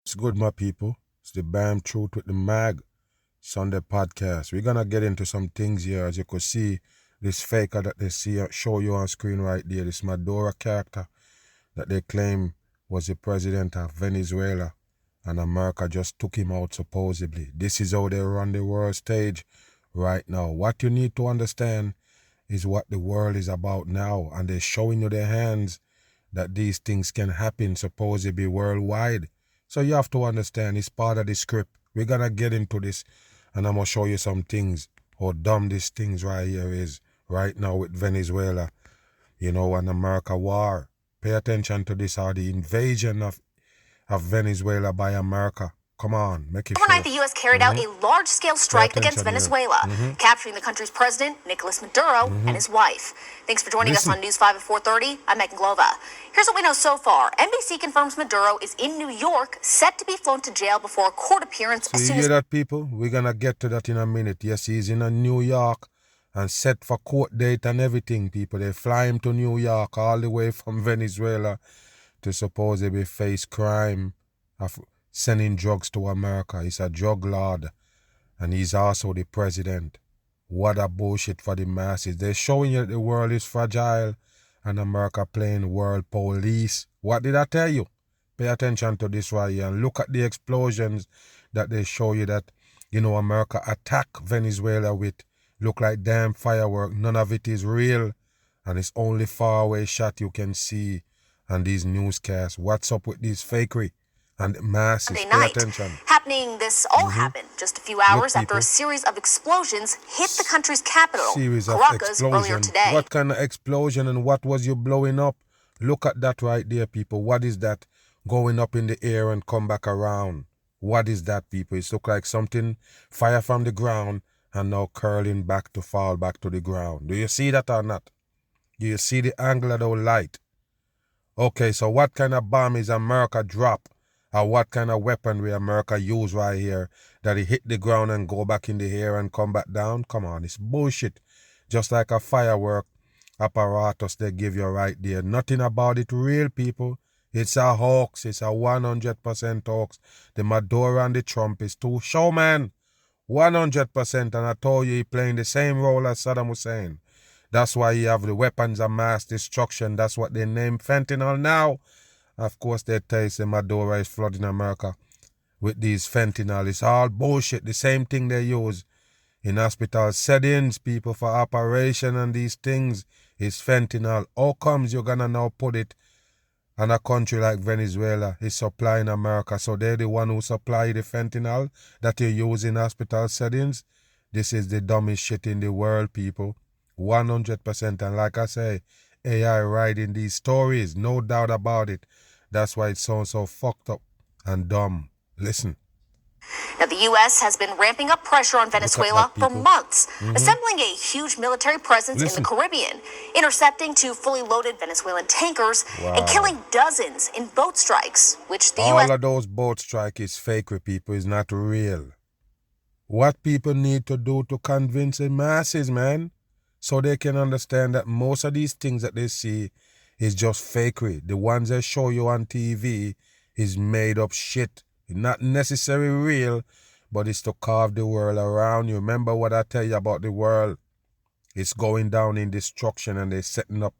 It's good, my people. It's the BAM Truth with the Mag Sunday podcast. We're gonna get into some things here. As you could see, this faker that they show you on screen right there, this Maduro character that they claim was the president of Venezuela, and America just took him out supposedly. This is how they run the world stage right now. What you need to understand is what the world is about now, and they're showing you their hands that these things can happen supposedly worldwide. So you have to understand it's part of the script. We're gonna get into this, and I'm gonna show you some things, how dumb these things right here is right now with Venezuela, and America war. Pay attention to this, or the invasion of Venezuela by America. Come on, make it Overnight, feel. the U.S. carried out a large-scale strike against Venezuela, capturing the country's president, Nicolas Maduro, and his wife. Thanks for joining us on News 5 at 4:30. I'm Megan Glova. Here's what we know so far. NBC confirms Maduro is in New York, set to be flown to jail before a court appearance So you hear that, people? We're going to get to that in a minute. Yes, he's in New York and set for court date and everything, people. They fly him to New York all the way from Venezuela to supposedly face crime of sending drugs to America. He's a drug lord, and he's also the president. What a bullshit for the masses. They're showing you that the world is fragile and America playing world police. What did I tell you? Pay attention to this right here and look at the explosions that they show you that, America attack Venezuela with. Look like damn firework. None of it is real, and it's only far away shot you can see. And these newscasts, what's up with these fakery? And masses, pay attention. This all happened just a few hours after a series of explosions hit the country's capital, Caracas, earlier today. What kind of explosion and what was you blowing up? Look at that right there, people. What is that going up in the air and come back around? What is that, people? It looks like something fire from the ground and now curling back to fall back to the ground. Do you see that or not? Do you see the angle of the light? Okay, so what kind of bomb is America drop? Or what kind of weaponry America use right here that it hit the ground and go back in the air and come back down? Come on, it's bullshit. Just like a firework apparatus they give you right there. Nothing about it real, people. It's a hoax. It's a 100% hoax. The Maduro and the Trump is too showman. 100%. And I told you he playing the same role as Saddam Hussein. That's why he have the weapons of mass destruction. That's what they name fentanyl now. Of course, they tell you Maduro is flooding America with these fentanyl. It's all bullshit. The same thing they use in hospital settings, people, for operation and these things is fentanyl. How comes you're going to now put it on a country like Venezuela is supplying America? So they're the one who supply the fentanyl that you use in hospital settings. This is the dumbest shit in the world, people. 100%. And like I say, AI writing these stories, no doubt about it. That's why it sounds so fucked up and dumb. Listen. Now, the U.S. has been ramping up pressure on Venezuela for months, assembling a huge military presence in the Caribbean, intercepting two fully loaded Venezuelan tankers, and killing dozens in boat strikes, which the U.S. All of those boat strikes is fake, people. It's not real. What people need to do to convince the masses, man, so they can understand that most of these things that they see is just fakery. The ones they show you on TV is made up shit. It's not necessarily real, but it's to carve the world around you. Remember what I tell you about the world? It's going down in destruction, and they're setting up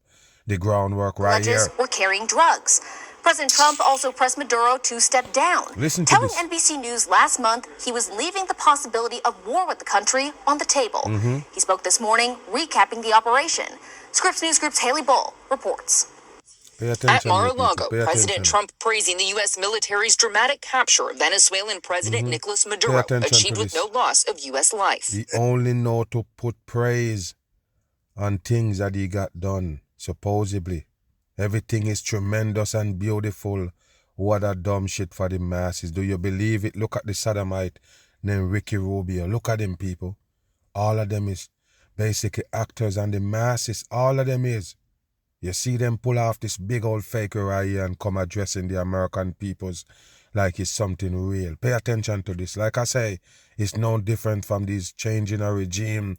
the groundwork right here. Were carrying drugs. President Trump also pressed Maduro to step down, telling NBC News last month he was leaving the possibility of war with the country on the table. He spoke this morning, recapping the operation. Scripps News Group's Haley Bull reports. At Mar-a-Lago, President Trump praising the U.S. military's dramatic capture of Venezuelan President Nicolas Maduro, achieved with no loss of U.S. life. He only know to put praise on things that he got done, supposedly. Everything is tremendous and beautiful. What a dumb shit for the masses. Do you believe it? Look at the sodomite named Ricky Rubio. Look at them, people. All of them is basically actors, and the masses, all of them is. You see them pull off this big old faker right here and come addressing the American peoples like it's something real. Pay attention to this. Like I say, it's no different from these changing a regime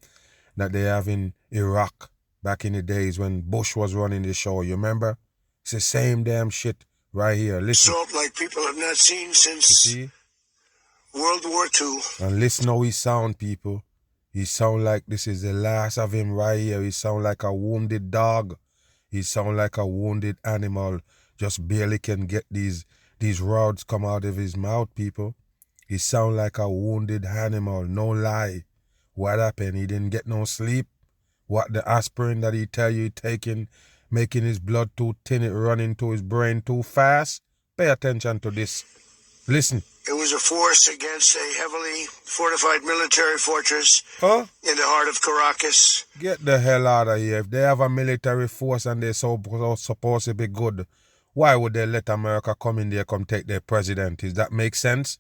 that they have in Iraq back in the days when Bush was running the show. You remember? It's the same damn shit Right here, listen. Assault like people have not seen since World War II. And listen how he sound, people. He sound like this is the last of him right here. He sound like a wounded dog. He sound like a wounded animal. Just barely can get these rods come out of his mouth, people. He sound like a wounded animal, no lie. What happened? He didn't get no sleep? What, the aspirin that he tell you he taking, making his blood too thin, it running to his brain too fast? Pay attention to this. Listen. It was a force against a heavily fortified military fortress in the heart of Caracas. Get the hell out of here. If they have a military force and they're so supposed to be good, why would they let America come in there, come take their president? Does that make sense?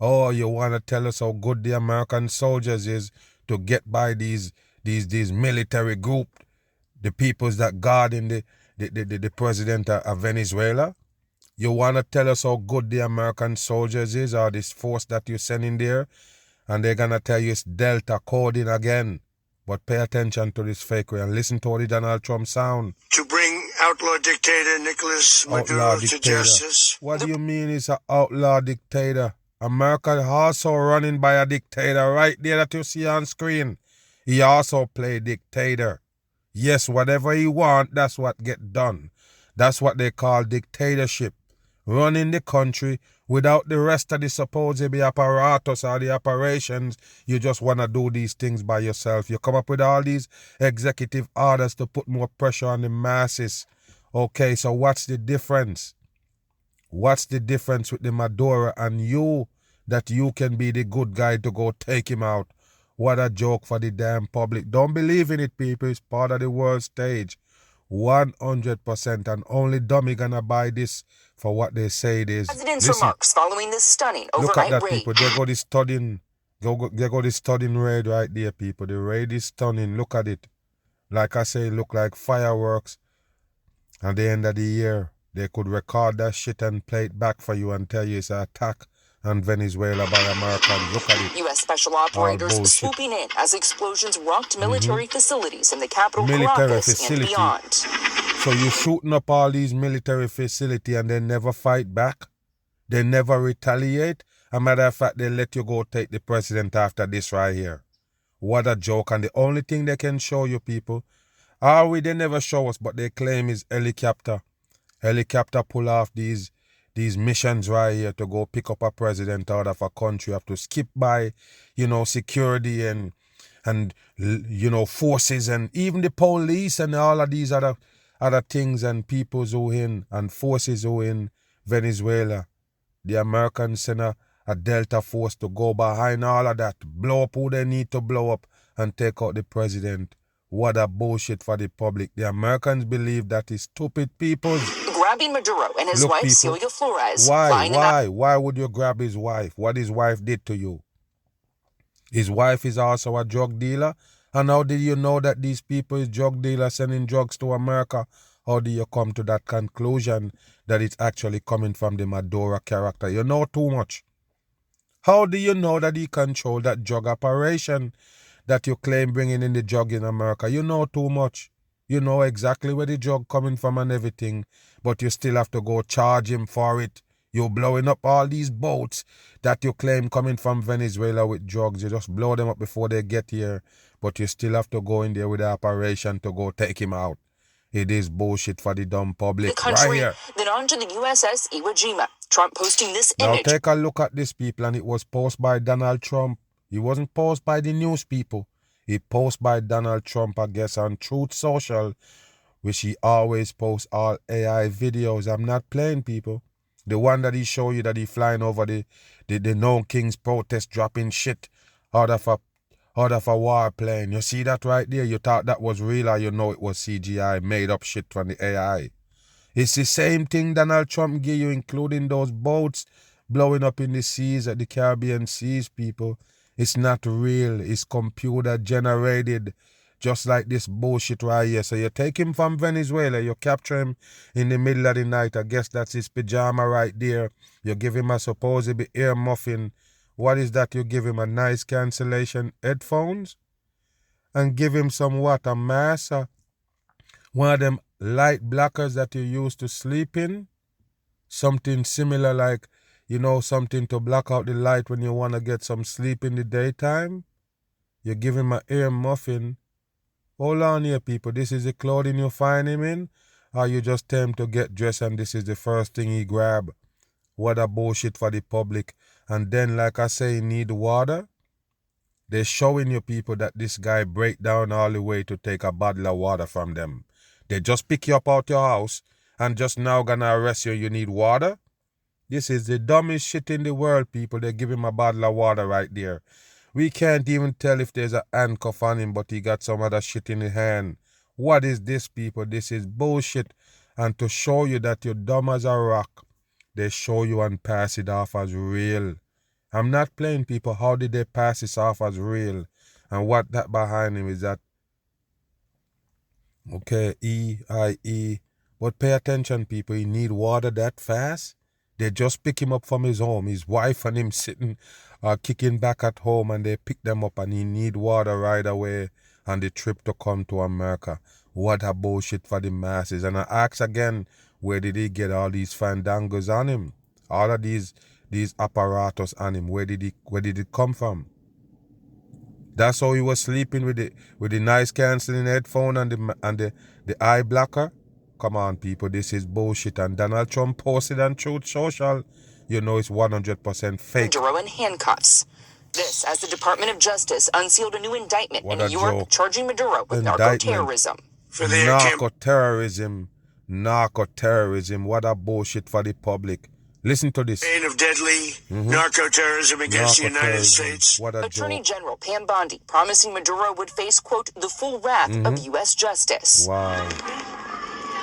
Oh, you want to tell us how good the American soldiers is to get by these military group, the peoples that guarding the president of Venezuela? You want to tell us how good the American soldiers is, or this force that you send in there? And they're going to tell you it's Delta coding again. But pay attention to this fake way and listen to the Donald Trump sound. To bring outlaw dictator Nicolas Maduro to justice. What do you mean he's an outlaw dictator? America also running by a dictator right there that you see on screen. He also play dictator. Yes, whatever he want, that's what get done. That's what they call dictatorship. Running the country without the rest of the supposed apparatus or the operations. You just want to do these things by yourself. You come up with all these executive orders to put more pressure on the masses. Okay, so what's the difference? What's the difference with the Maduro and you, that you can be the good guy to go take him out? What a joke for the damn public. Don't believe in it, people. It's part of the world stage. 100%, and only dummy gonna buy this for what they say it is. President's remarks following this stunning overnight raid. Look at that, people. They go the studying raid right there, people. The raid is stunning. Look at it. Like I say, look like fireworks. At the end of the year, they could record that shit and play it back for you and tell you it's an attack on Venezuela by Americans. Look at it. U.S. special operators swooping in as explosions rocked military facilities in the capital Caracas and beyond. So you're shooting up all these military facilities and they never fight back? They never retaliate? As a matter of fact, they let you go take the president after this right here. What a joke. And the only thing they can show you, people, they never show us, but they claim is helicopter. Helicopter pull off these missions right here to go pick up a president out of a country. Have to skip by, security and forces and even the police and all of these other things and peoples who in and forces who in Venezuela. The Americans send a Delta force to go behind all of that, blow up who they need to blow up and take out the president. What a bullshit for the public. The Americans believe that is stupid people. Grabbing Maduro and his wife, people, Celia Flores. Why would you grab his wife? What his wife did to you? His wife is also a drug dealer. And how did you know that these people is drug dealers sending drugs to America? How do you come to that conclusion that it's actually coming from the Maduro character? You know too much. How do you know that he controlled that drug operation that you claim bringing in the drug in America? You know too much. You know exactly where the drug coming from and everything, but you still have to go charge him for it. You're blowing up all these boats that you claim coming from Venezuela with drugs. You just blow them up before they get here, but you still have to go in there with the operation to go take him out. It is bullshit for the dumb public. The country, right here. Then on to the USS Iwo Jima. Trump posting this image. Now take a look at this, people, and it was posted by Donald Trump. It wasn't posted by the news people. It posted by Donald Trump, I guess, on Truth Social, which he always posts all AI videos. I'm not playing, people. The one that he show you that he flying over the known King's protest, dropping shit out of a warplane. You see that right there? You thought that was real, or you know it was CGI, made up shit from the AI. It's the same thing Donald Trump give you, including those boats blowing up in the seas, at the Caribbean seas, people. It's not real. It's computer generated, just like this bullshit right here. So you take him from Venezuela, you capture him in the middle of the night. I guess that's his pajama right there. You give him a supposedly ear muffin. What is that? You give him a nice cancellation headphones and give him some what? A mask? One of them light blockers that you use to sleep in? something similar like, you know, something to block out the light when you want to get some sleep in the daytime. You give him an ear muffin. Hold on here, people. This is the clothing you find him in? Or you just tell him to get dressed and this is the first thing he grab? What a bullshit for the public. And then, like I say, he need water. They're showing you people that this guy break down all the way to take a bottle of water from them. They just pick you up out your house and just now gonna arrest you. You need water? This is the dumbest shit in the world, people. They give him a bottle of water right there. We can't even tell if there's a handcuff on him, but he got some other shit in his hand. What is this, people? This is bullshit. And to show you that you're dumb as a rock, they show you and pass it off as real. I'm not playing, people. How did they pass this off as real? And what that behind him is that, okay, E-I-E. But pay attention, people. He need water that fast? They just pick him up from his home. His wife and him sitting kicking back at home, and they pick them up and he need water right away on the trip to come to America. What a bullshit for the masses. And I ask again, where did he get all these fandangos on him? All of these apparatus on him, where did it come from? That's how he was sleeping with the noise cancelling headphone and the eye blocker. Come on, people, this is bullshit. And Donald Trump posted on Truth Social. You know it's 100% fake. Maduro in handcuffs. This as the Department of Justice unsealed a new indictment in New York charging Maduro with narco-terrorism. Narco-terrorism. What a bullshit for the public. Listen to this. Of deadly narco-terrorism against the United States. Attorney General Pam Bondi promising Maduro would face, quote, the full wrath of U.S. justice. Wow.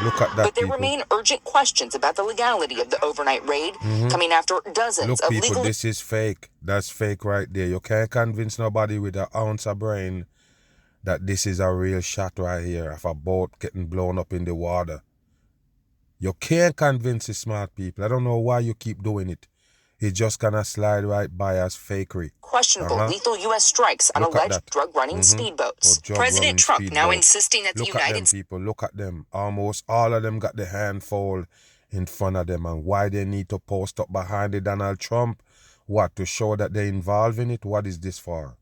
Look at that, but there remain urgent questions about the legality of the overnight raid, coming after dozens of legal... This is fake. That's fake right there. You can't convince nobody with an ounce of brain that this is a real shot right here of a boat getting blown up in the water. You can't convince the smart people. I don't know why you keep doing it. It's just gonna slide right by as fakery. Questionable lethal U.S. strikes on alleged drug-running speedboats. President Trump now insisting that the United States... People, look at them. Almost all of them got the handful in front of them. And why they need to post up behind the Donald Trump? What, to show that they're involved in it? What is this for?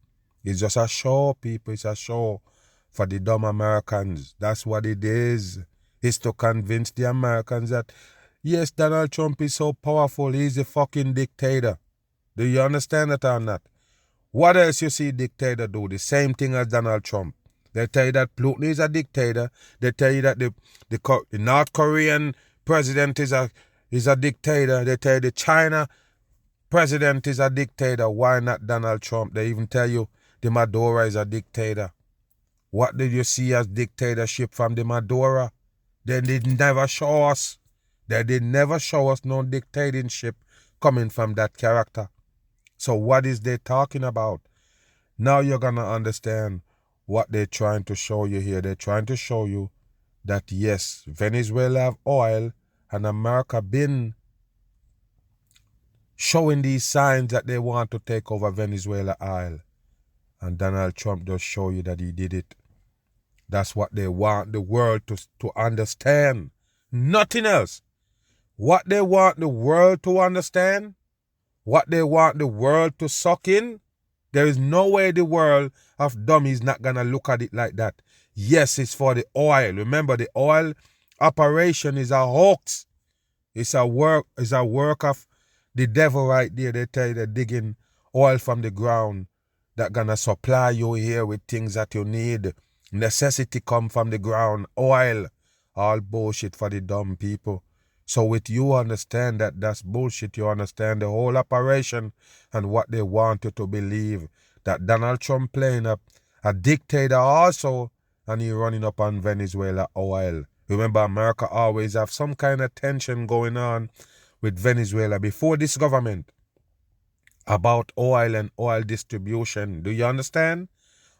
It's just a show, people. It's a show for the dumb Americans. That's what it is. It's to convince the Americans that, yes, Donald Trump is so powerful. He's a fucking dictator. Do you understand that or not? What else you see dictator do? The same thing as Donald Trump. They tell you that Putin is a dictator. They tell you that the North Korean president is a dictator. They tell you the China president is a dictator. Why not Donald Trump? They even tell you the Maduro is a dictator. What did you see as dictatorship from the Maduro? They did never show us. They did never show us no dictatorship coming from that character. So what is they talking about? Now you're going to understand what they're trying to show you here. They're trying to show you that, yes, Venezuela have oil and America been showing these signs that they want to take over Venezuela oil. And Donald Trump does show you that he did it. That's what they want the world to understand. Nothing else. What they want the world to understand, what they want the world to suck in, there is no way the world of dummies not going to look at it like that. Yes, it's for the oil. Remember, the oil operation is a hoax. It's a work of the devil right there. They tell you they're digging oil from the ground that going to supply you here with things that you need. Necessity come from the ground. Oil. All bullshit for the dumb people. So with you understand that that's bullshit, you understand the whole operation and what they want you to believe. That Donald Trump playing a dictator also, and he running up on Venezuela oil. Remember, America always have some kind of tension going on with Venezuela before this government about oil and oil distribution. Do you understand?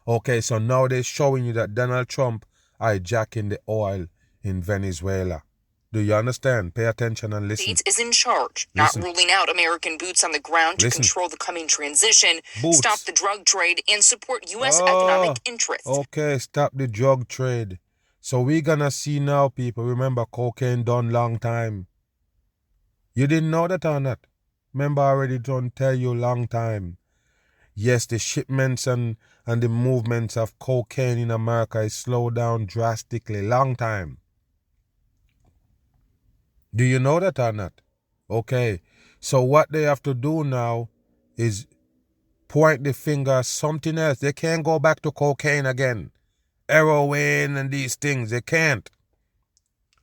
Okay, so now they're showing you that Donald Trump hijacking the oil in Venezuela. Do you understand? Pay attention and listen. States is in charge, not ruling out American boots on the ground to control the coming transition, stop the drug trade, and support U.S. economic interests. Okay, stop the drug trade. So we're gonna see now, people. Remember, cocaine done long time. You didn't know that or not? Remember, I already don't tell you long time. Yes, the shipments and the movements of cocaine in America is slowed down drastically. Long time. Do you know that or not? Okay. So what they have to do now is point the finger at something else. They can't go back to cocaine again. Heroin and these things. They can't.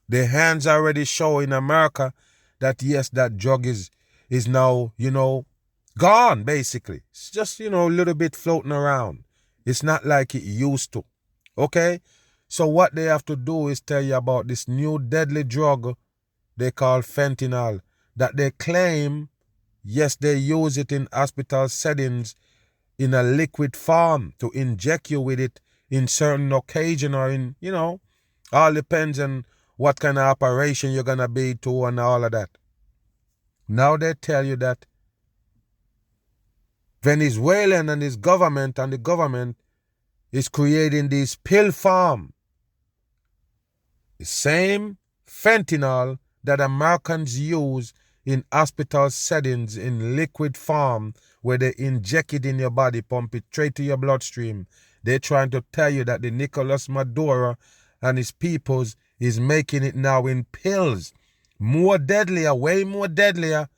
The hands already show in America that yes, that drug is now, gone, basically. It's just, a little bit floating around. It's not like it used to. Okay? So what they have to do is tell you about this new deadly drug they call fentanyl, that they claim, yes, they use it in hospital settings in a liquid form to inject you with it in certain occasion or in, all depends on what kind of operation you're going to be to and all of that. Now they tell you that Venezuelan and his government and the government is creating this pill form. The same fentanyl that Americans use in hospital settings in liquid form where they inject it in your body, pump it straight to your bloodstream. They're trying to tell you that the Nicolas Maduro and his peoples is making it now in pills. More deadlier, way more deadlier,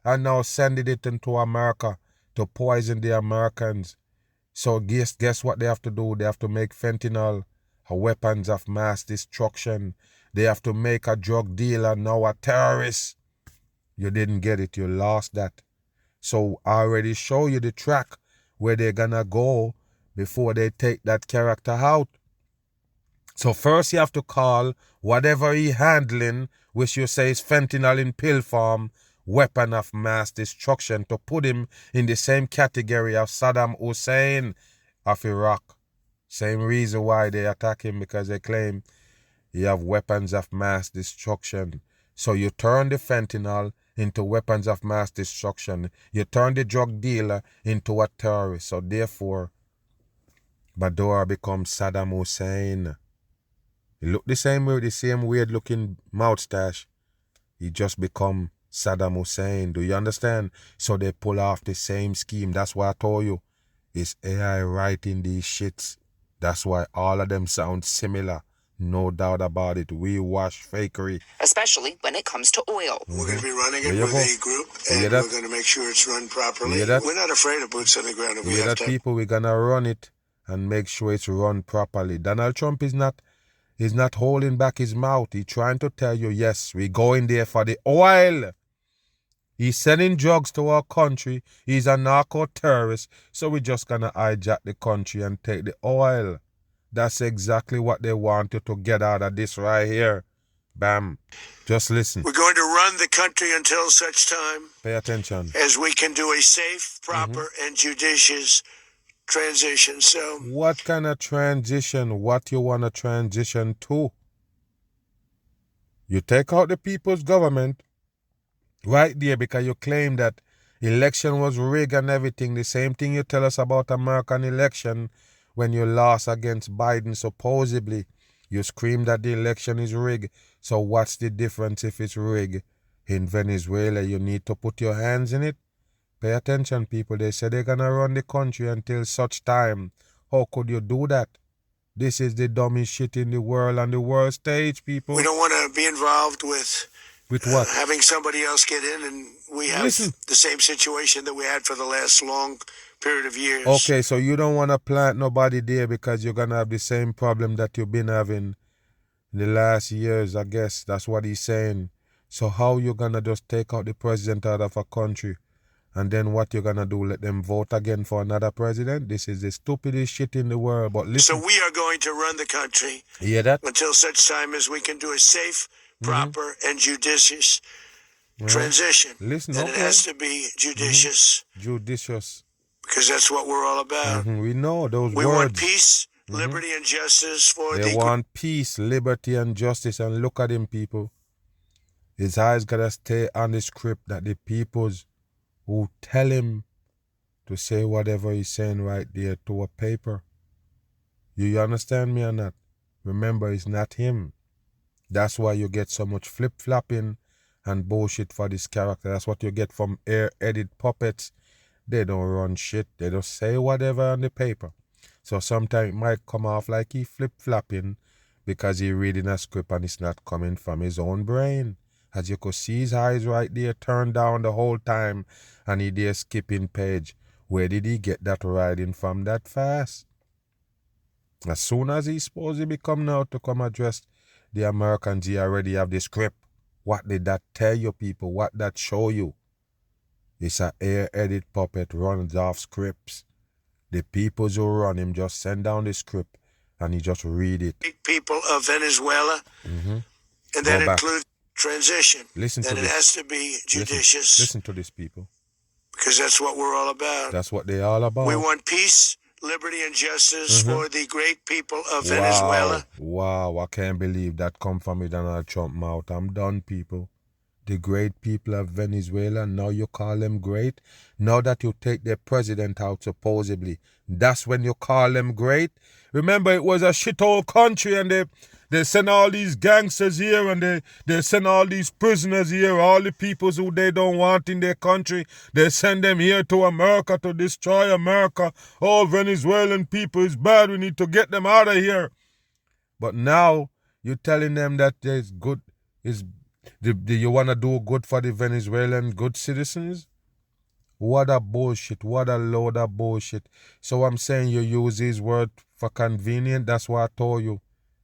and now sending it into America to poison the Americans. So guess what they have to do? They have to make fentanyl a weapons of mass destruction. They have to make a drug dealer now a terrorist. You didn't get it. You lost that. So I already show you the track where they're gonna go before they take that character out. So first you have to call whatever he handling, which you say is fentanyl in pill form, weapon of mass destruction, to put him in the same category of Saddam Hussein of Iraq. Same reason why they attack him, because they claim he have weapons of mass destruction. So you turn the fentanyl into weapons of mass destruction. You turn the drug dealer into a terrorist. So therefore, Maduro becomes Saddam Hussein. He look the same way, the same weird looking moustache. He just become Saddam Hussein. Do you understand? So they pull off the same scheme. That's why I told you. It's AI writing these shits. That's why all of them sound similar. No doubt about it. We wash fakery. Especially when it comes to oil. We're going to be running it with a group, and we're going to make sure it's run properly. We're not afraid of boots on the ground. If we have to. People, we're going to run it and make sure it's run properly. Donald Trump is not holding back his mouth. He's trying to tell you, yes, we're going there for the oil. He's selling drugs to our country. He's a narco-terrorist. So we're just going to hijack the country and take the oil. That's exactly what they want you to get out of this right here. Bam. Just listen. We're going to run the country until such time. Pay attention. As we can do a safe, proper, and judicious transition. So, what kind of transition? What you want to transition to? You take out the people's government right there because you claim that election was rigged and everything. The same thing you tell us about American election when you lost against Biden, supposedly. You scream that the election is rigged. So what's the difference if it's rigged? In Venezuela, you need to put your hands in it. Pay attention, people. They say they're going to run the country until such time. How could you do that? This is the dumbest shit in the world on the world stage, people. We don't want to be involved with what? Having somebody else get in, and we have the same situation that we had for the last long period of years. Okay, so you don't want to plant nobody there because you're going to have the same problem that you've been having in the last years, I guess. That's what he's saying. So how you going to just take out the president out of a country? And then what you're going to do, let them vote again for another president? This is the stupidest shit in the world. But listen. So we are going to run the country until such time as we can do a safe, proper, and judicious transition. Listen, and it has to be judicious. Judicious. Because that's what we're all about. We know those words. We want peace, liberty, and justice for They want peace, liberty, and justice. And look at him, people. His eyes got to stay on the script that the peoples who tell him to say whatever he's saying right there to a paper. You understand me or not? Remember, it's not him. That's why you get so much flip-flopping and bullshit for this character. That's what you get from air-edit puppets. They don't run shit. They just say whatever on the paper. So sometimes it might come off like he flip-flopping because he reading a script and it's not coming from his own brain. As you could see, his eyes right there turned down the whole time and he there skipping page. Where did he get that writing from that fast? As soon as he's supposed to be coming out to come address the Americans, he already have the script. What did that tell you, people? What that show you? It's an air-edit puppet runs off scripts. The people who run him just send down the script and he just read it. People of Venezuela, and that includes transition. Listen and to it this. Has to be judicious. Listen to this, people. Because that's what we're all about. That's what they're all about. We want peace, liberty, and justice for the great people of Venezuela. Wow, I can't believe that come from Donald Trump mouth. I'm done, people. The great people of Venezuela, now you call them great? Now that you take their president out, supposedly, that's when you call them great? Remember, it was a shithole country and they send all these gangsters here and they send all these prisoners here, all the people who they don't want in their country. They send them here to America to destroy America. Oh, Venezuelan people is bad. We need to get them out of here. But now you're telling them that there's good, do you want to do good for the Venezuelan good citizens? What a bullshit. What a load of bullshit. So I'm saying you use these words for convenient. That's why I told you.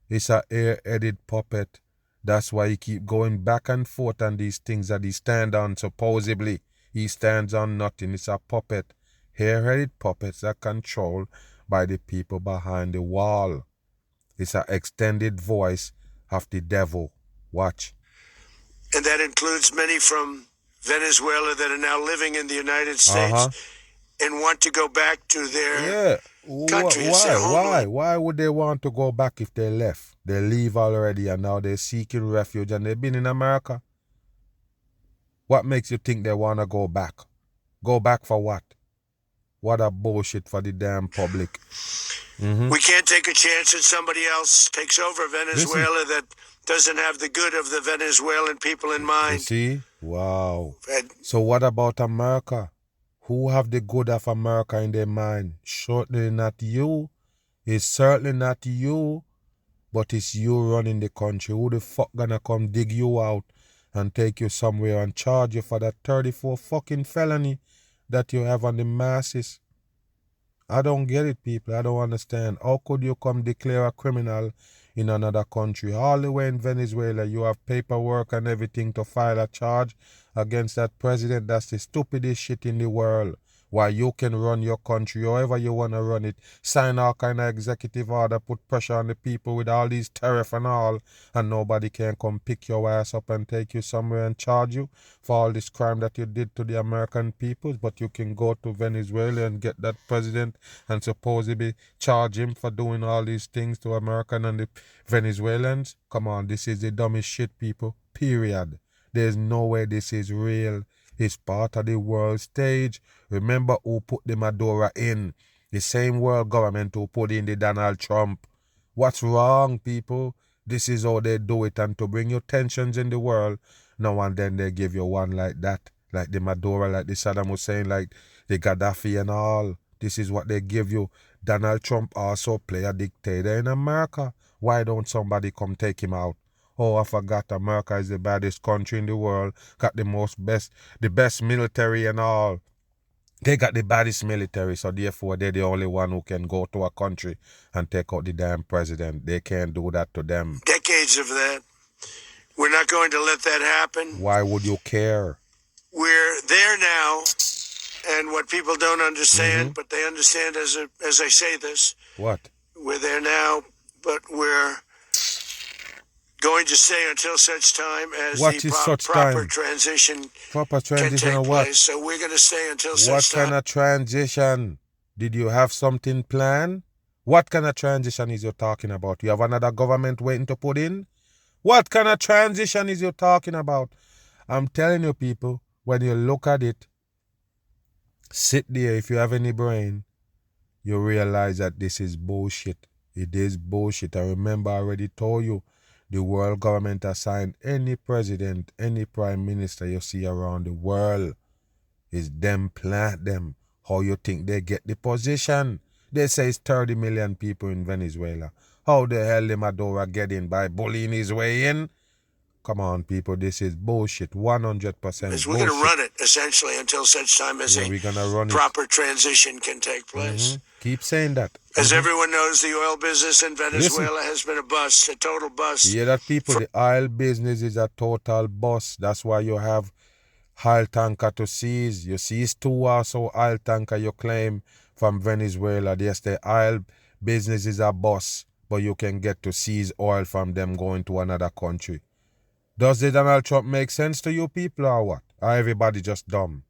It's an air-edit puppet. That's why he keep going back and forth on these things that he stand on, supposedly. He stands on nothing. It's a puppet. Air-edit puppets are controlled by the people behind the wall. It's an extended voice of the devil. Watch. And that includes many from Venezuela that are now living in the United States and want to go back to their country. Why would they want to go back if they left? They leave already and now they're seeking refuge and they've been in America. What makes you think they want to go back? Go back for what? What a bullshit for the damn public. We can't take a chance that somebody else takes over Venezuela that doesn't have the good of the Venezuelan people in mind. You see? Wow. So what about America? Who have the good of America in their mind? Certainly not you. It's certainly not you. But it's you running the country. Who the fuck gonna come dig you out and take you somewhere and charge you for that 34 fucking felony that you have on the masses? I don't get it, people. I don't understand. How could you come declare a criminal in another country? All the way in Venezuela, you have paperwork and everything to file a charge against that president. That's the stupidest shit in the world. Why you can run your country however you want to run it, sign all kind of executive order, put pressure on the people with all these tariff and all, and nobody can come pick your ass up and take you somewhere and charge you for all this crime that you did to the American people. But you can go to Venezuela and get that president and supposedly charge him for doing all these things to American and the Venezuelans. Come on, this is the dumbest shit, people. Period. There's no way this is real. It's part of the world stage. Remember who put the Maduro in. The same world government who put in the Donald Trump. What's wrong, people? This is how they do it. And to bring you tensions in the world, now and then they give you one like that. Like the Maduro, like the Saddam Hussein, like the Gaddafi and all. This is what they give you. Donald Trump also play a dictator in America. Why don't somebody come take him out? Oh, I forgot America is the baddest country in the world. Got the best military and all. They got the baddest military, so therefore they're the only one who can go to a country and take out the damn president. They can't do that to them. Decades of that. We're not going to let that happen. Why would you care? We're there now, and what people don't understand, but they understand as I say this. What? We're there now, but we're going to stay until such time as proper transition can take place. So we're going to stay until such time. What kind of transition? Did you have something planned? What kind of transition is you talking about? You have another government waiting to put in? What kind of transition is you talking about? I'm telling you, people, when you look at it, sit there. If you have any brain, you realize that this is bullshit. It is bullshit. I remember I already told you The world government assigned any president, any prime minister you see around the world. Is them plant them. How you think they get the position? They say it's 30 million people in Venezuela. How the hell the Maduro get in? By bullying his way in? Come on, people, this is bullshit. 100% bullshit. We're going to run it, essentially, until such time as a proper transition can take place. Keep saying that. As everyone knows, the oil business in Venezuela has been a bust, a total bust. You hear that, people? The oil business is a total bust. That's why you have oil tanker to seize. You seize 2 or so oil tanker you claim from Venezuela. Yes, the oil business is a bust, but you can get to seize oil from them going to another country. Does the Donald Trump make sense to you people or what? Or everybody just dumb?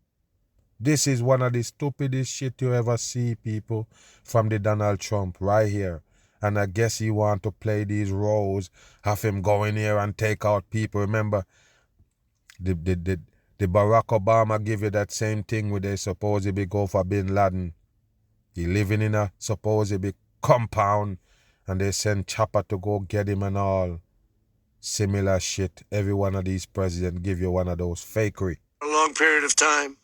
This is one of the stupidest shit you ever see, people, from the Donald Trump right here. And I guess he want to play these roles, have him go in here and take out people. Remember, the Barack Obama give you that same thing where they supposedly go for Bin Laden. He living in a supposedly compound and they send chopper to go get him and all. Similar shit. Every one of these presidents give you one of those fakery. A long period of time.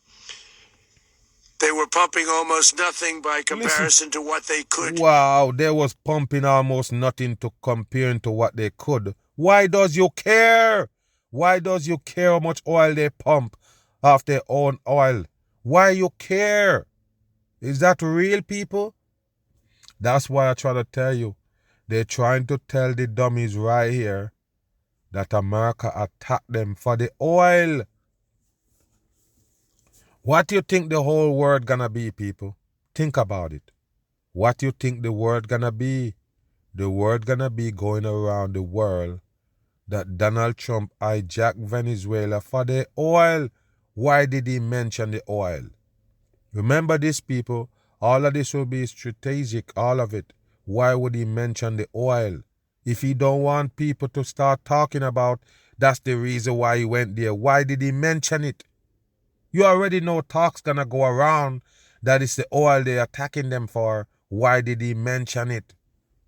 They were pumping almost nothing by comparison to what they could. Wow, they was pumping almost nothing to comparing to what they could. Why does you care? Why does you care how much oil they pump off their own oil? Why you care? Is that real, people? That's why I try to tell you. They're trying to tell the dummies right here that America attacked them for the oil. What you think the whole world gonna be, people? Think about it. What you think the world gonna be? The world gonna be going around the world that Donald Trump hijacked Venezuela for the oil. Why did he mention the oil? Remember this, people. All of this will be strategic, all of it. Why would he mention the oil? If he don't want people to start talking about, that's the reason why he went there. Why did he mention it? You already know talk's gonna go around that it's the oil they're attacking them for. Why did he mention it?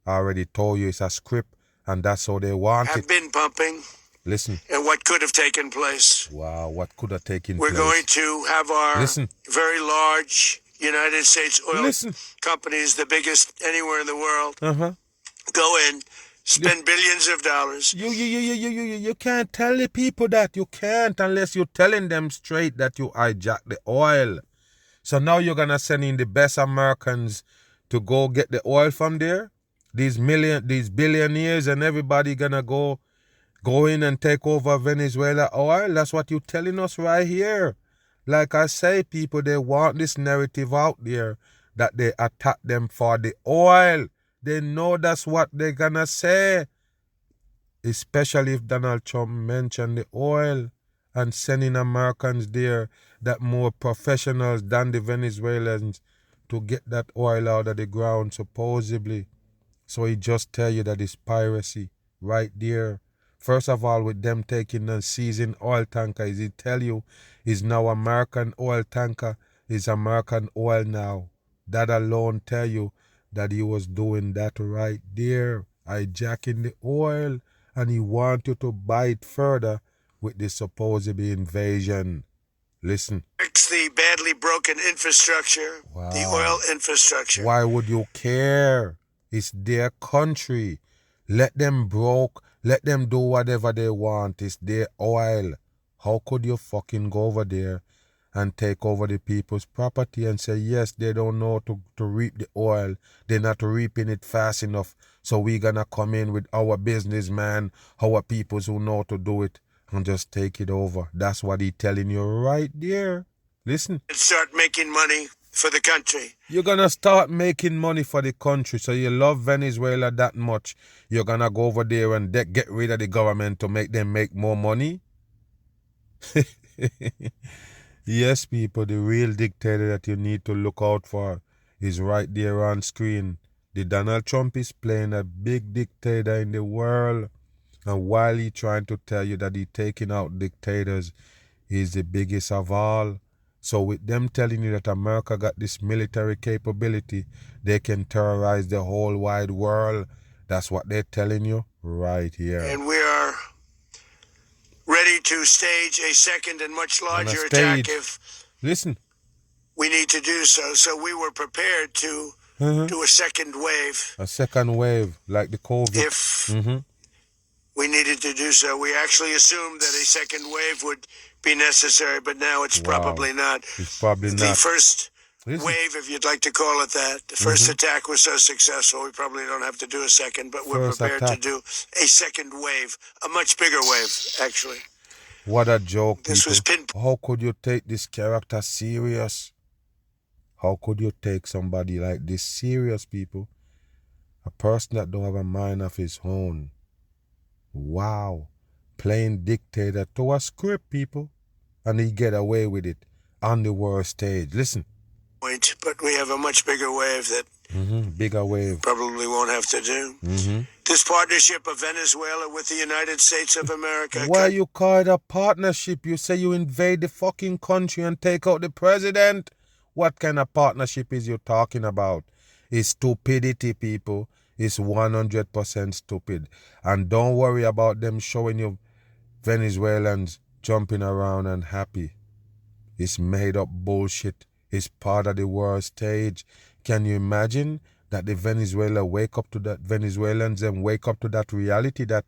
I already told you it's a script and that's how they want it. Have been pumping. Listen. And what could have taken place. Wow, what could have taken place. We're going to have our very large United States oil companies, the biggest anywhere in the world, go in, spend billions of dollars. You can't tell the people that. You can't unless you're telling them straight that you hijacked the oil. So now you're going to send in the best Americans to go get the oil from there? These billionaires and everybody going to go in and take over Venezuela oil? That's what you're telling us right here. Like I say, people, they want this narrative out there that they attack them for the oil. They know that's what they're going to say. Especially if Donald Trump mentioned the oil and sending Americans there that more professionals than the Venezuelans to get that oil out of the ground, supposedly. So he just tell you that it's piracy right there. First of all, with them taking and seizing oil tankers, he tell you is now American oil tanker, is American oil now. That alone tell you that he was doing that right there, hijacking the oil, and he want you to buy it further with the supposed invasion. Listen. It's the badly broken infrastructure, the oil infrastructure. Why would you care? It's their country. Let them broke. Let them do whatever they want. It's their oil. How could you fucking go over there and take over the people's property and say, yes, they don't know to reap the oil. They're not reaping it fast enough. So we're going to come in with our businessman, our peoples who know to do it and just take it over. That's what he's telling you right there. Listen. Start making money for the country. You're going to start making money for the country. So you love Venezuela that much. You're going to go over there and get rid of the government to make them make more money? Yes, people, the real dictator that you need to look out for is right there on screen. The Donald Trump is playing a big dictator in the world. And while he's trying to tell you that he's taking out dictators, he's the biggest of all. So with them telling you that America got this military capability, they can terrorize the whole wide world. That's what they're telling you right here. And we to stage a second and much larger attack if we need to do so. So we were prepared to do a second wave. A second wave, like the COVID. If we needed to do so. We actually assumed that a second wave would be necessary, but now it's probably not. It's probably not. The first wave, if you'd like to call it that, the first attack was so successful, we probably don't have to do a second, but we're prepared to do a second wave, a much bigger wave, actually. What a joke, This people. was How could you take this character serious? How could you take somebody like this serious, people? A person that don't have a mind of his own. Wow. Playing dictator to a script, people. And he get away with it on the world stage. Listen. But we have a much bigger wave that bigger wave. Probably won't have to do. This partnership of Venezuela with the United States of America. Why you call it a partnership? You say you invade the fucking country and take out the president. What kind of partnership is you talking about? It's stupidity, people. It's 100% stupid. And don't worry about them showing you Venezuelans jumping around and happy. It's made up bullshit. It's part of the world stage. Can you imagine that the Venezuelans wake up to that reality that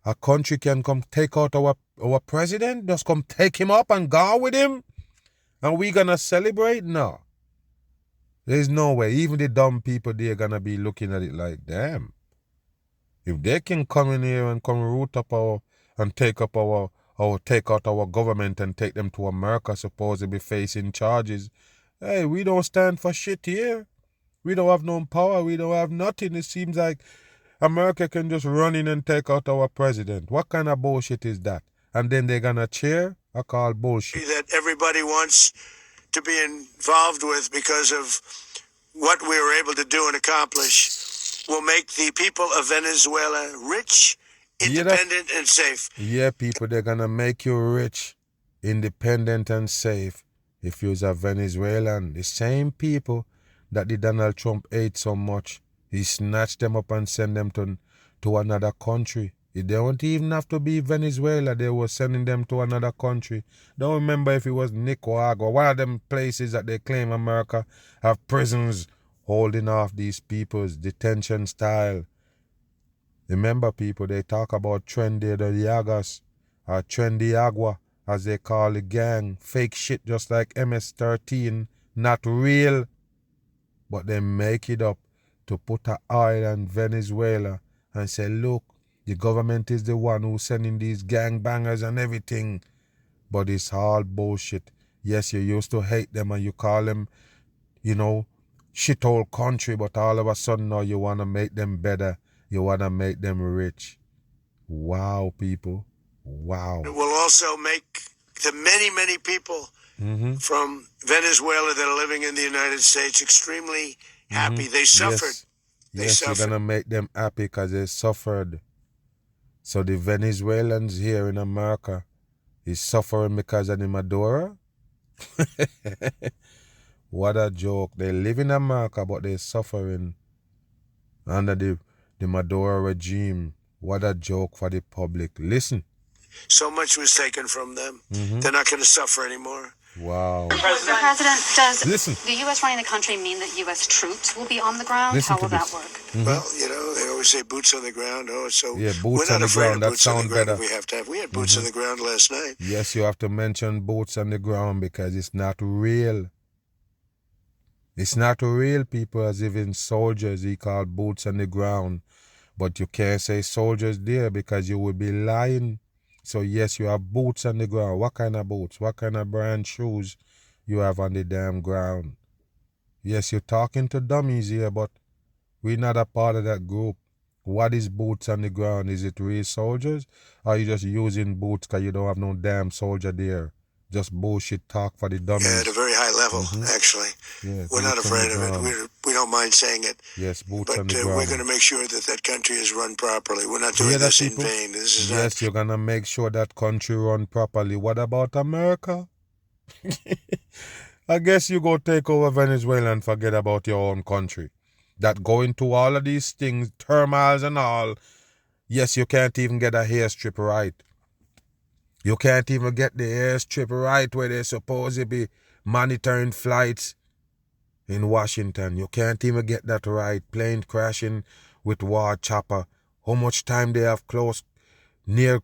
a country can come take out our president, just come take him up and go with him? And we gonna celebrate? No. There's no way. Even the dumb people, they're gonna be looking at it like, damn. If they can come in here and come root up take out our government and take them to America, supposedly facing charges. Hey, we don't stand for shit here. We don't have no power. We don't have nothing. It seems like America can just run in and take out our president. What kind of bullshit is that? And then they're gonna cheer? I call bullshit. That everybody wants to be involved with because of what we were able to do and accomplish will make the people of Venezuela rich, independent, and safe. Yeah, people, they're gonna make you rich, independent, and safe if you're a Venezuelan. The same people that the Donald Trump ate so much, he snatched them up and sent them to another country. They don't even have to be Venezuela. They were sending them to another country. Don't remember if it was Nicaragua, one of them places that they claim America have prisons holding off these people's detention style. Remember, people, they talk about Trendy de Llagas, or Trendy Agua, as they call the gang. Fake shit just like MS-13, not real. But they make it up to put an eye on Venezuela and say, look, the government is the one who's sending these gangbangers and everything. But it's all bullshit. Yes, you used to hate them and you call them, shithole country, but all of a sudden now you want to make them better. You want to make them rich. Wow, people. Wow. It will also make the many, many people from Venezuela that are living in the United States extremely happy. They suffered. Yes, you're going to make them happy because they suffered. So the Venezuelans here in America is suffering because of the Maduro? What a joke. They live in America, but they're suffering under the Maduro regime. What a joke for the public. Listen. So much was taken from them. They're not going to suffer anymore. Wow. Mr. President, does the U.S. running the country mean that U.S. troops will be on the ground? How will that work? Well, they always say boots on the ground. Boots on the ground. That sounds better. We have to have. We had boots on the ground last night. Yes, you have to mention boots on the ground because it's not real. It's not real, people, as even soldiers he called boots on the ground. But you can't say soldiers there because you would be lying. So yes, you have boots on the ground. What kind of boots? What kind of brand shoes you have on the damn ground? Yes, you're talking to dummies here, but we're not a part of that group. What is boots on the ground? Is it real soldiers? Or are you just using boots because you don't have no damn soldier there? Just bullshit talk for the dummies. Yeah, at a very high level, actually. Yeah, we're not afraid of it. We don't mind saying it. Yes, boots on the ground. But we're going to make sure that country is run properly. We're not doing this in vain. Yes, you're going to make sure that country run properly. What about America? I guess you go take over Venezuela and forget about your own country. That going to all of these things, turmoils and all. Yes, you can't even get a hairstrip right. You can't even get the airstrip right where they're supposed to be monitoring flights in Washington. You can't even get that right. Plane crashing with war chopper. How much time they have close, near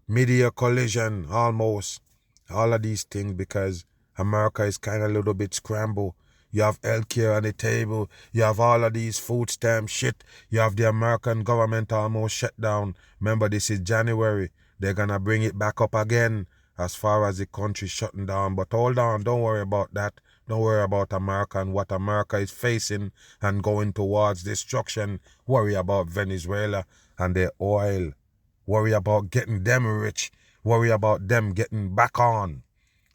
mid-air collision almost. All of these things because America is kind of a little bit scrambled. You have healthcare on the table. You have all of these food stamp shit. You have the American government almost shut down. Remember, this is January. They're going to bring it back up again as far as the country shutting down. But hold on, don't worry about that. Don't worry about America and what America is facing and going towards destruction. Worry about Venezuela and their oil. Worry about getting them rich. Worry about them getting back on,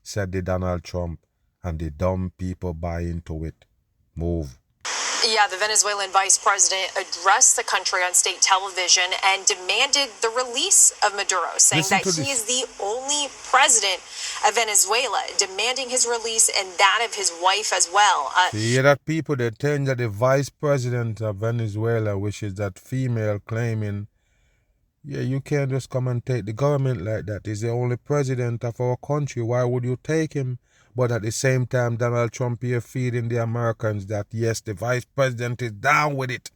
said the Donald Trump. And the dumb people buy into it. Move. Yeah, the Venezuelan vice president addressed the country on state television and demanded the release of Maduro, saying that he is the only president of Venezuela, demanding his release and that of his wife as well. You hear that, people? They're telling that the vice president of Venezuela, which is that female, claiming, yeah, you can't just come and take the government like that. He's the only president of our country. Why would you take him? But at the same time, Donald Trump here feeding the Americans that, yes, the vice president is down with it.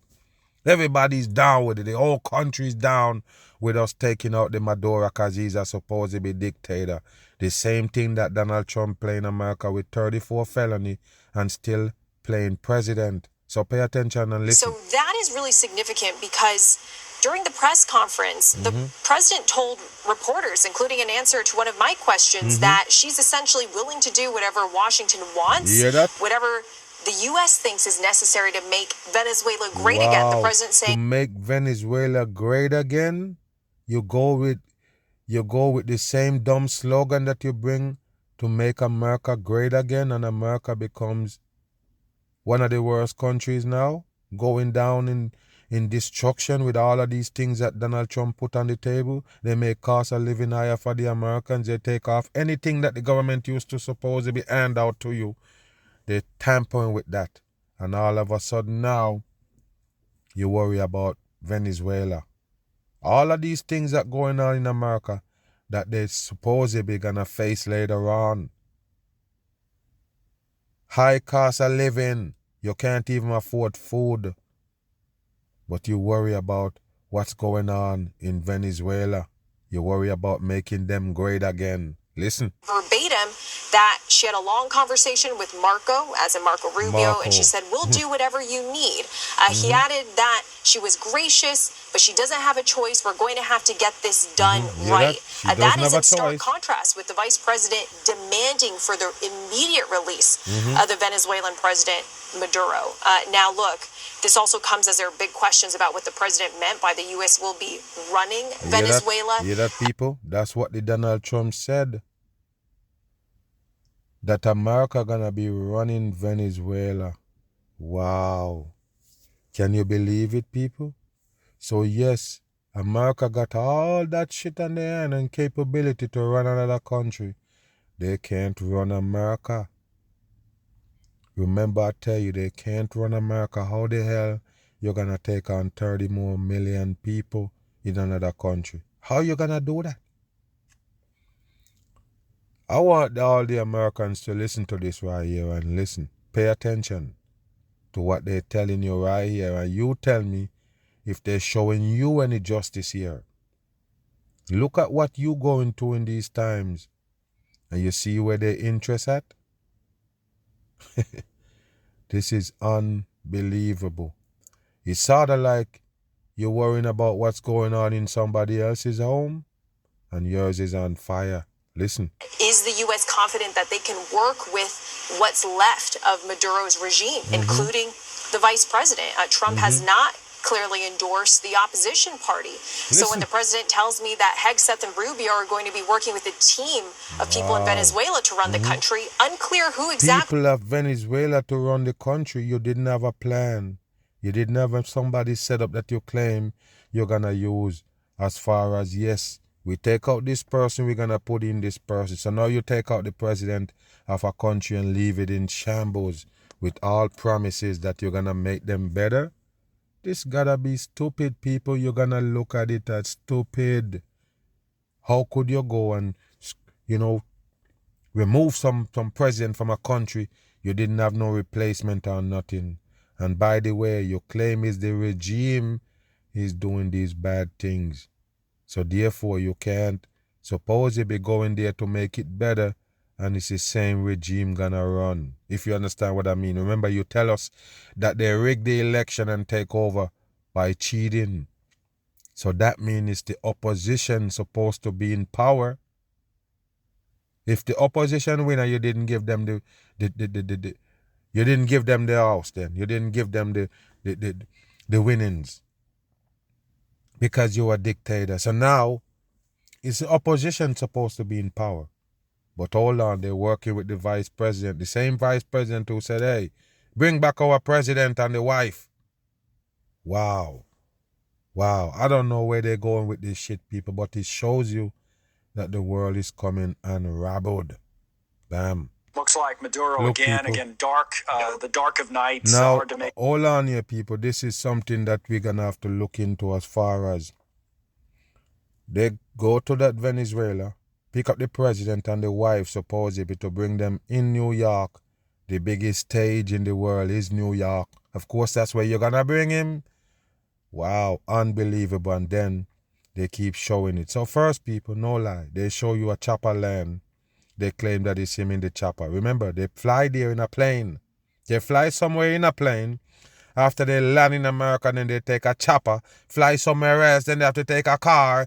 Everybody's down with it. The whole country's down with us taking out the Maduro because he's a supposed to be dictator. The same thing that Donald Trump playing America with 34 felony and still playing president. So pay attention and listen. So that is really significant because during the press conference, the president told reporters, including an answer to one of my questions, that she's essentially willing to do whatever Washington wants, whatever the U.S. thinks is necessary to make Venezuela great again. The president saying, to make Venezuela great again, you go with the same dumb slogan that you bring to make America great again, and America becomes one of the worst countries now, going down in destruction with all of these things that Donald Trump put on the table. They make cost of living higher for the Americans. They take off anything that the government used to supposedly hand out to you. They're tampering with that. And all of a sudden now, you worry about Venezuela. All of these things that going on in America that they supposedly gonna face later on. High cost of living. You can't even afford food. But you worry about what's going on in Venezuela. You worry about making them great again. Listen. Verbatim that she had a long conversation with Marco, as in Marco Rubio, and she said, we'll do whatever you need. He added that she was gracious, but she doesn't have a choice. We're going to have to get this done right. That is in stark contrast with the vice president demanding for the immediate release of the Venezuelan president, Maduro. Now, look, this also comes as there are big questions about what the president meant by the U.S. will be running Venezuela. You hear that, people? That's what the Donald Trump said. That America gonna be running Venezuela. Wow. Can you believe it, people? So yes, America got all that shit on their hand and capability to run another country. They can't run America. Remember, I tell you, they can't run America. How the hell you're gonna take on 30 more million people in another country? How you gonna do that? I want all the Americans to listen to this right here and listen. Pay attention to what they're telling you right here. And you tell me if they're showing you any justice here. Look at what you going through in these times. And you see where their interest at? This is unbelievable. It's sort of like you're worrying about what's going on in somebody else's home and yours is on fire. Listen. Is the U.S. confident that they can work with what's left of Maduro's regime, including the vice president? Trump has not clearly endorsed the opposition party. So when the president tells me that Hegseth and Rubio are going to be working with a team of people in Venezuela to run the country, unclear who exactly. People of Venezuela to run the country, you didn't have a plan. You didn't have somebody set up that you claim you're going to use as far as, yes, we take out this person, we're going to put in this person. So now you take out the president of a country and leave it in shambles with all promises that you're going to make them better. This got to be stupid, people. You're going to look at it as stupid. How could you go and, you know, remove some president from a country you didn't have no replacement or nothing? And by the way, you claim it's the regime is doing these bad things. So therefore, you can't supposedly be going there to make it better, and it's the same regime gonna run. If you understand what I mean. Remember, you tell us that they rigged the election and take over by cheating. So that means it's the opposition supposed to be in power. If the opposition win and you didn't give them you didn't give them the house, then you didn't give them the winnings because you were a dictator. So now it's the opposition supposed to be in power. But hold on, they're working with the vice president, the same vice president who said, hey, bring back our president and the wife. Wow. I don't know where they're going with this shit, people, but it shows you that the world is coming unraveled. Bam. Looks like Maduro Look, again, dark, the dark of night. Now, hard to make. Hold on here, people. This is something that we're going to have to look into as far as they go to that Venezuela, pick up the president and the wife, supposedly, to bring them in New York. The biggest stage in the world is New York. Of course, that's where you're going to bring him. Wow, unbelievable. And then they keep showing it. So first, people, no lie, they show you a chopper land. They claim that it's him in the chopper. Remember, they fly there in a plane. They fly somewhere in a plane. After they land in America, then they take a chopper, fly somewhere else, then they have to take a car.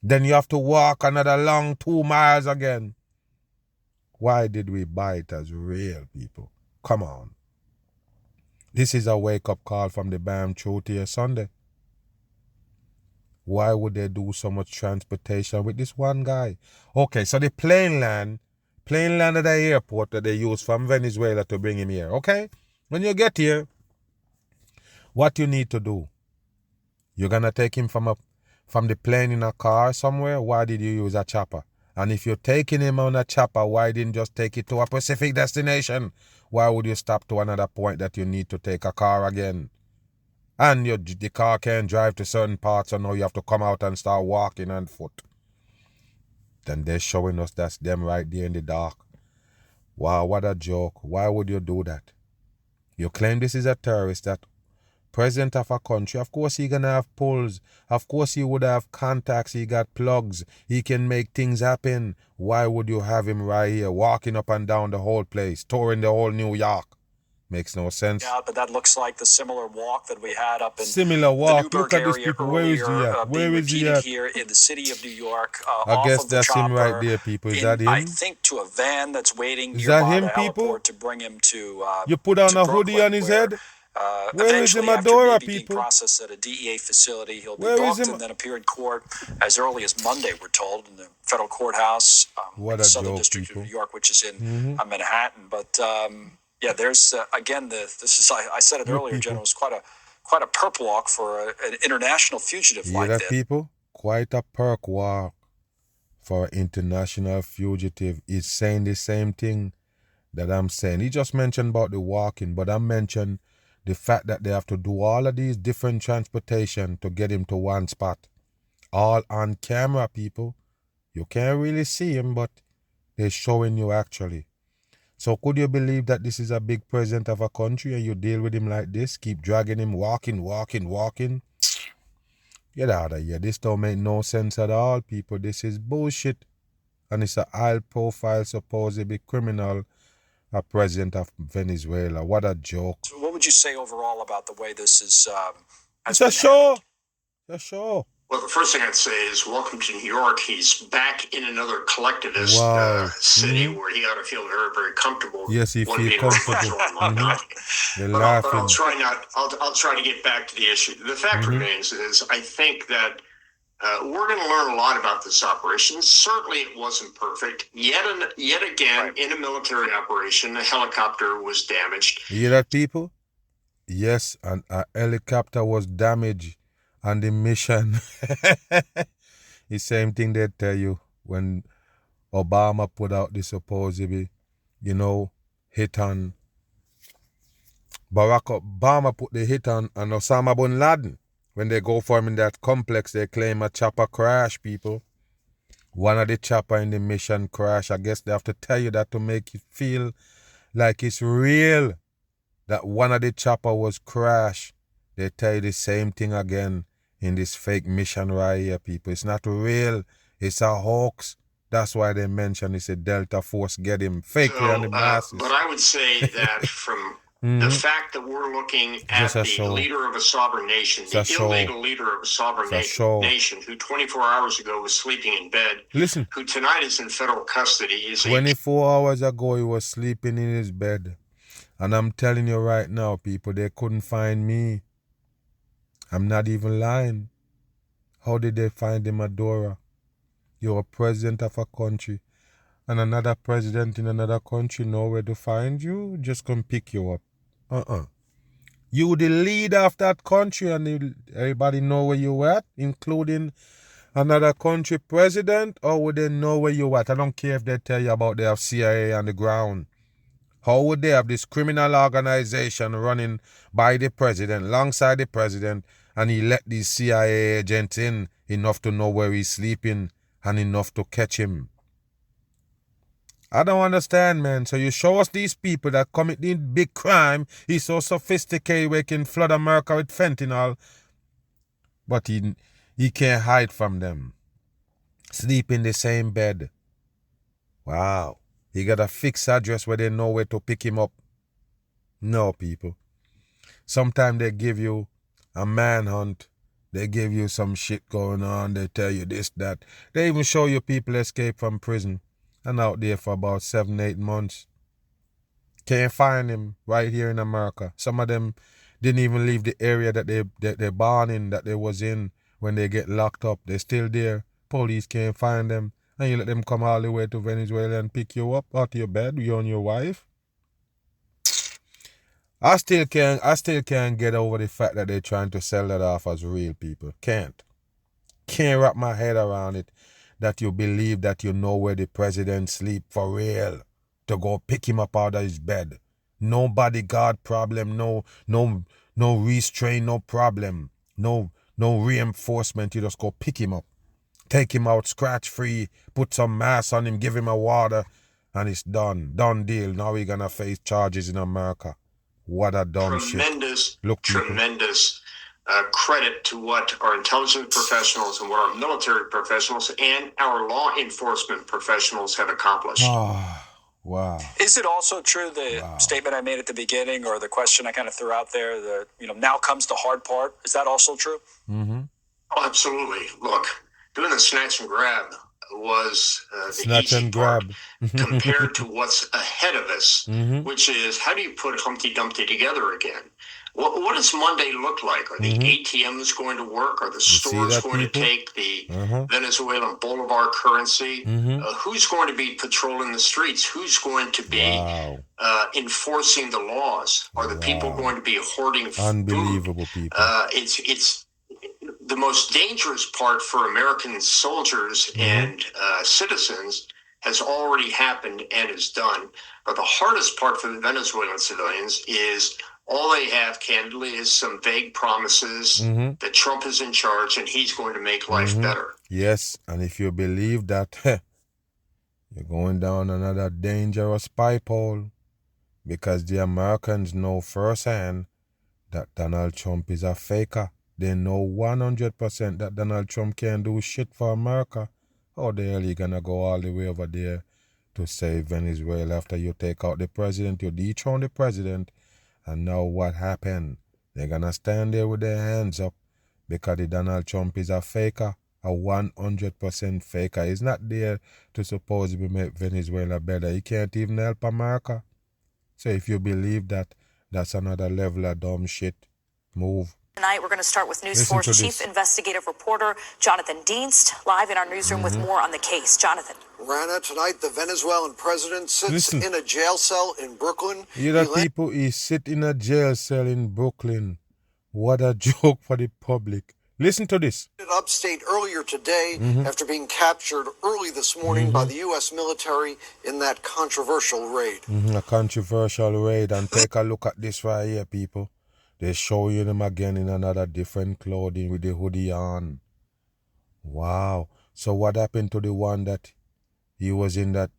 Then you have to walk another long 2 miles again. Why did we buy it as real, people? Come on. This is a wake-up call from the BAM Truth here Sunday. Why would they do so much transportation with this one guy? Okay, so the plane land at the airport that they use from Venezuela to bring him here, okay? When you get here, what you need to do? You're going to take him from the plane in a car somewhere? Why did you use a chopper? And if you're taking him on a chopper, why didn't you just take it to a specific destination? Why would you stop to another point that you need to take a car again? And the car can't drive to certain parts, so now you have to come out and start walking on foot. Then they're showing us that's them right there in the dark. Wow, what a joke. Why would you do that? You claim this is a terrorist, that president of a country. Of course he gonna have pulls. Of course he would have contacts. He got plugs. He can make things happen. Why would you have him right here walking up and down the whole place, touring the whole New York? Makes no sense. Yeah, but that looks like the similar walk that we had up in similar walk. the Newburgh Look at this area people. Where is he at? Where is he at? Here in the city of New York. I guess that's him right there, people. Is that him? I think to a van that's waiting Is that nearby him, the people? heliport to bring him to. You put on a hoodie on his head? Where is the Maduro, people? Processed at a DEA facility. He'll be Where is booked him? and then appear in court as early as Monday, we're told, in the federal courthouse What in the a Southern joke, District people. of New York, which is in Manhattan. But yeah, there's again this is I said it earlier, people. General. It's quite a perp walk for an international fugitive You like hear that, this. people? Quite a perk walk for an international fugitive. He's saying the same thing that I'm saying. He just mentioned about the walking, but I mentioned the fact that they have to do all of these different transportation to get him to one spot. All on camera, people. You can't really see him, but they're showing you actually. So could you believe that this is a big president of a country and you deal with him like this? Keep dragging him, walking. Get out of here. This don't make no sense at all, people. This is bullshit. And it's a high-profile, supposedly criminal, a president of Venezuela. What a joke. So what would you say overall about the way this is? It's a show. It's a show. Well, the first thing I'd say is welcome to New York. He's back in another collectivist city where he ought to feel very, very comfortable. Yes, he feels comfortable. They're But laughing. I'll try to get back to the issue. The fact remains is I think that we're going to learn a lot about this operation. Certainly it wasn't perfect. Yet again, in a military operation, a helicopter was damaged. You hear that, people? Yes, and a helicopter was damaged on the mission. The same thing they tell you when Obama put out the supposedly, hit on Barack Obama put the hit on Osama bin Laden. When they go for him in that complex, they claim a chopper crash, people. One of the chopper in the mission crash. I guess they have to tell you that to make you feel like it's real. That one of the chopper was crashed. They tell you the same thing again in this fake mission right here, people. It's not real. It's a hoax. That's why they mention it's a Delta Force get him fake on the masses. But I would say that from the fact that we're looking at the leader of a sovereign nation, the illegal leader of a sovereign nation, who 24 hours ago was sleeping in bed, listen, who tonight is in federal custody. Is 24 hours ago he was sleeping in his bed. And I'm telling you right now, people, they couldn't find me. I'm not even lying. How did they find him, Maduro? You're a president of a country, and another president in another country know where to find you, just come pick you up. You the leader of that country, and everybody know where you at, including another country president, or would they know where you at? I don't care if they tell you about they have CIA on the ground. How would they have this criminal organization running by the president, alongside the president, and he let these CIA agents in enough to know where he's sleeping and enough to catch him? I don't understand, man. So you show us these people that commit the big crime. He's so sophisticated we can flood America with fentanyl, but he can't hide from them. Sleep in the same bed. Wow. He got a fixed address where they know where to pick him up. No, people. Sometimes they give you a manhunt. They give you some shit going on. They tell you this, that. They even show you people escape from prison and out there for about 7-8 months. Can't find him right here in America. Some of them didn't even leave the area that they're born in, that they was in when they get locked up. They're still there. Police can't find them. And you let them come all the way to Venezuela and pick you up out of your bed, you and your wife. I still can't get over the fact that they're trying to sell that off as real, people. Can't wrap my head around it, that you believe that you know where the president sleep for real, to go pick him up out of his bed. No bodyguard problem, no restraint, no problem, no reinforcement. You just go pick him up, take him out scratch-free, put some mask on him, give him a water, and it's done. Done deal. Now we're going to face charges in America. What a dumb tremendous, shit. Look, tremendous credit to what our intelligence professionals and what our military professionals and our law enforcement professionals have accomplished. Oh, wow. Is it also true, the statement I made at the beginning, or the question I kind of threw out there, that, now comes the hard part? Is that also true? Mm-hmm. Oh, absolutely. Look, doing the snatch and grab was the snatch easy and part grab compared to what's ahead of us, which is, how do you put Humpty Dumpty together again? What does Monday look like? Are the ATMs going to work? Are the stores going to take the Venezuelan Bolivar currency? Who's going to be patrolling the streets? Who's going to be enforcing the laws? Are the people going to be hoarding food? Unbelievable people. It's the most dangerous part for American soldiers and citizens has already happened and is done. But the hardest part for the Venezuelan civilians is all they have, candidly, is some vague promises that Trump is in charge and he's going to make life better. Yes, and if you believe that, you're going down another dangerous pipe hole, because the Americans know firsthand that Donald Trump is a faker. They know 100% that Donald Trump can't do shit for America. How the hell are you going to go all the way over there to save Venezuela after you take out the president, you dethrone the president, and now what happened? They're going to stand there with their hands up because the Donald Trump is a faker, a 100% faker. He's not there to supposedly make Venezuela better. He can't even help America. So if you believe that, that's another level of dumb shit. Move. Tonight, we're going to start with News 4's chief investigative reporter, Jonathan Dienst, live in our newsroom with more on the case. Jonathan. Rana, tonight the Venezuelan president sits in a jail cell in Brooklyn. He sit in a jail cell in Brooklyn. What a joke for the public. Listen to this. Upstate earlier today after being captured early this morning by the U.S. military in that controversial raid. A controversial raid. And take a look at this right here, people. They show you them again in another different clothing with the hoodie on. Wow. So what happened to the one that he was in that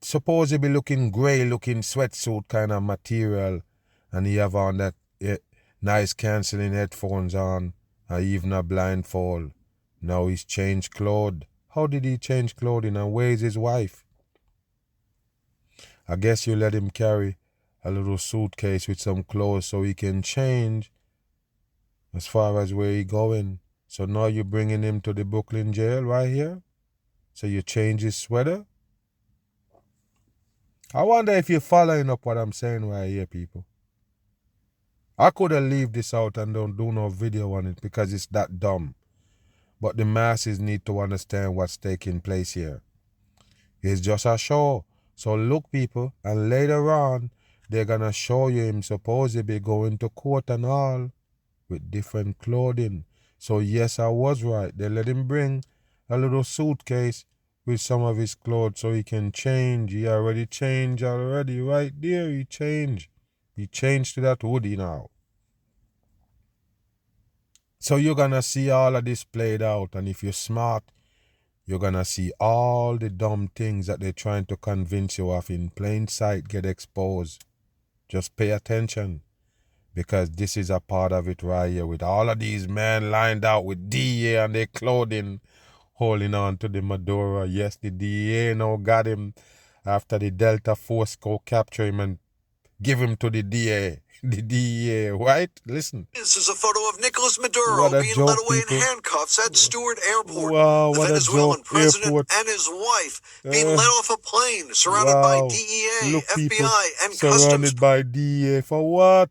supposedly looking gray looking sweatsuit kind of material, and he have on that nice cancelling headphones on, and even a blindfold. Now he's changed clothes. How did he change clothing, and where's his wife? I guess you let him carry a little suitcase with some clothes so he can change as far as where he going. So now you're bringing him to the Brooklyn jail right here? So you change his sweater? I wonder if you're following up what I'm saying right here, people. I could have leave this out and don't do no video on it because it's that dumb. But the masses need to understand what's taking place here. It's just a show. So look, people, and later on, they're going to show you him supposedly going to court and all with different clothing. So yes, I was right. They let him bring a little suitcase with some of his clothes so he can change. He already changed already. Right there, he changed. He changed to that hoodie now. So you're going to see all of this played out. And if you're smart, you're going to see all the dumb things that they're trying to convince you of in plain sight get exposed. Just pay attention, because this is a part of it right here with all of these men lined out with DEA and their clothing holding on to the Maduro. Yes, the DEA now got him after the Delta Force go capture him and give him to the DEA. The DEA, right? Listen. This is a photo of Nicolas Maduro being joke, led away people. in handcuffs at Stewart Airport. Wow, the what Venezuelan a joke. president Airport. and his wife being let off a plane surrounded by DEA, Look, people, FBI, and surrounded customs. by DEA. For what?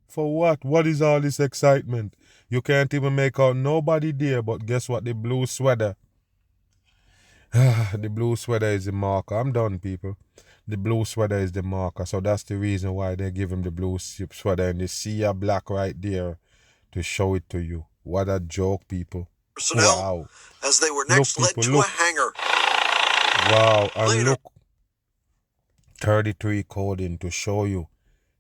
For what? What is all this excitement? You can't even make out nobody there, but guess what? The blue sweater. The blue sweater is the marker. I'm done, people. The blue sweater is the marker. So that's the reason why they give him the blue sweater. And you see a black right there to show it to you. What a joke, people. Personnel, wow. As they were next Look, people, led to look. a hangar. Wow. And Later. look. 33 coding to show you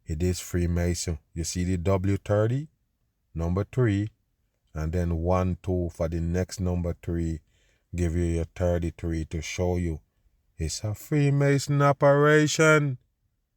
it is Freemason. You see the W30, number 3, and then 1, 2 for the next number 3. Give you your 33 to show you it's a Freemason operation.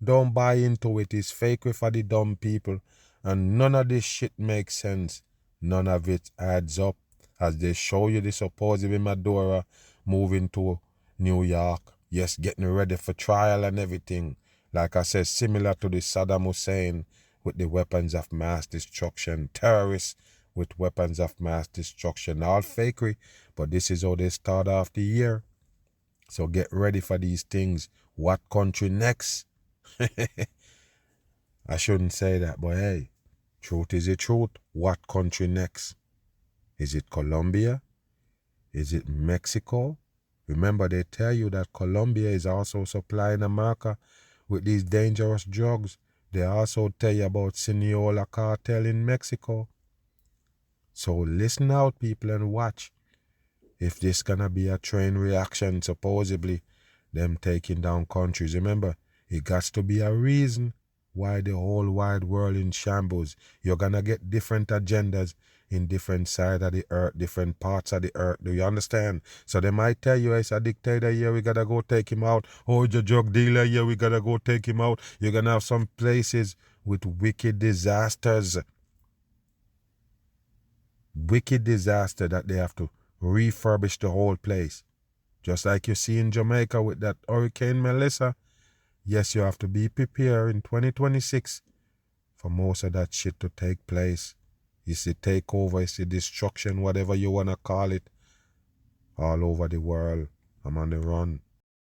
Don't buy into it. It's fake for the dumb people. And none of this shit makes sense. None of it adds up. As they show you the supposedly Maduro moving to New York. Yes, getting ready for trial and everything. Like I said, similar to the Saddam Hussein with the weapons of mass destruction. Terrorists with weapons of mass destruction. All fakery. But this is how they start off the year. So get ready for these things. What country next? I shouldn't say that, but hey, truth is the truth. What country next? Is it Colombia? Is it Mexico? Remember, they tell you that Colombia is also supplying America with these dangerous drugs. They also tell you about Sinaloa cartel in Mexico. So listen out, people, and watch. If this gonna be a train reaction, supposedly, them taking down countries. Remember, it got to be a reason why the whole wide world in shambles. You're gonna get different agendas in different sides of the earth, different parts of the earth. Do you understand? So they might tell you, it's a dictator here, we gotta go take him out. Oh, it's a drug dealer here, we gotta go take him out. You're gonna have some places with wicked disasters. Wicked disaster that they have to refurbish the whole place. Just like you see in Jamaica with that Hurricane Melissa. Yes, you have to be prepared in 2026 for most of that shit to take place. It's the takeover, it's the destruction, whatever you want to call it, all over the world. I'm on the run.